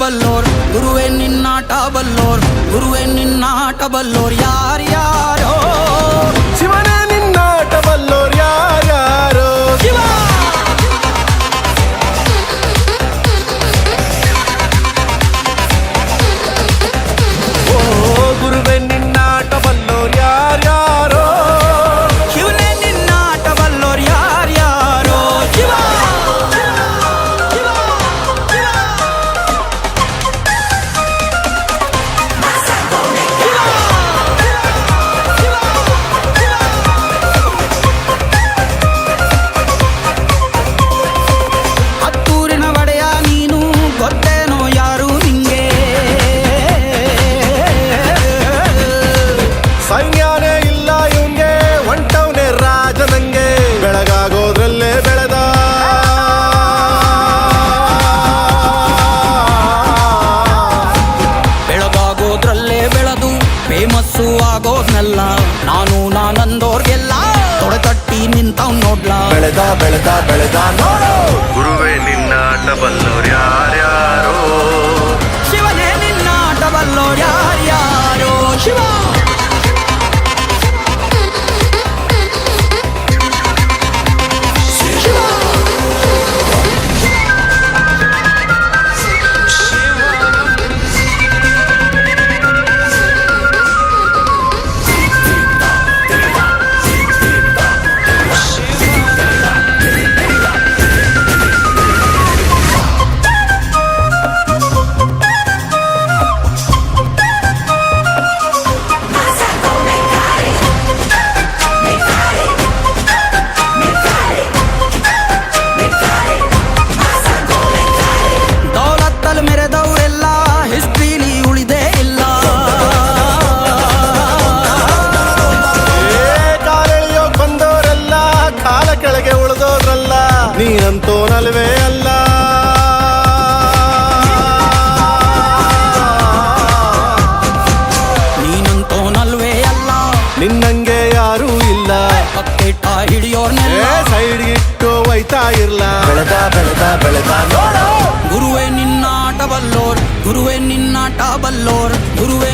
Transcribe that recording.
ಬಲ್ಲೋರ್ ಗುರುವೇ ನಿನ್ನಾಟ ಬಲ್ಲೋರ್, ಗುರುವೇ ನಿನ್ನಾಟ ಬಲ್ಲೋರ್ ಯಾರ್ಯಾರೋ, ಶಿವನೇ ನಿನ್ನಾಟ ಬಲ್ಲೋರ್ ಯಾರ್ಯಾರೋ. ಶಿವ ಓ ಗುರುವೇ ನಿನ್ನಾಟ ಬಲ್ಲೋರ್ ಯಾರ್ಯಾರೋ, ಶಿವನೇ ನಿನ್ನಾಟ ಬಲ್ಲೋರ್ ಯಾರ್ಯಾರೋ. ಶಿವ ಹತ್ತೂರಿನ ಒಡೆಯ ನೀನು, ಗೊತ್ತೇನೋ ಯಾರು ನಿಂಗೆ, ಸೈನ್ಯಾನೇ ಇಲ್ಲ ಇವಂಗೆ ಹೊಂಟವ್ನೆ ರಾಜನಂಗೆ. ಬೆಳಗಾಗೋದ್ರಲ್ಲೇ ಬೆಳೆದ ಬೆಳಗಾಗೋದ್ರಲ್ಲೇ ಬೆಳೆದು ಫೇಮಸ್ಸು ಆಗೋದ್ನೆಲ್ಲ ನಾನು ನಾನಂದೋರ್ಗೆಲ್ಲ ತೊಡೆತಟ್ಟಿ ನಿಂತವ್ ನೋಡ್ಲಾ. ಬೆಳೆದ ಬೆಳೆದ ಬೆಳೆದ ನೋಡು. ಗುರುವೇ ನಿನ್ನಾಟ ಬಲ್ಲೋರ್ ಯಾರ್ಯಾರೋ, ಶಿವನೇ ನಿನ್ನಾಟ ಬಲ್ಲೋರ್ ಯಾರ್ಯಾರೋ. ಶಿವ ದೌಲತ್ತಲ್ ಮೆರೆದವರೆಲ್ಲ ಹಿಸ್ಟ್ರಿಲಿ ಉಳಿದೇ ಇಲ್ಲ. ಕಾಲೆಳೆಯೋಕ್ ಬಂದವರೆಲ್ಲ ಕಾಲ ಕೆಳಗೆ ಉಳಿದೋದ್ರಲ್ಲ. ನೀನಂತೂ ನಲ್ವೇ ಅಲ್ಲ. ನೀನಂತೋನಲ್ವೇ ಅಲ್ಲ, ನಿನ್ನಂಗೆ ಯಾರೂ ಇಲ್ಲ. ಕಕ್ಕೆಟ್ಟ ಹಿಡಿಯೋರ್ನೆಲ್ಲ ಸೈಡ್ ಇಟ್ಟು ಒಯ್ತಾ ಇರ್ಲ. ಬೆಳೆದ ಬೆಳೆದ ಬೆಳೆದ ನೋಡು. ಗುರುವೇ ನಿನ್ನಾಟ ಬಲ್ಲೋರ್, ಗುರುವೇ ನಿನ್ನಾಟ ಬಲ್ಲೋರ್, ಗುರುವೇ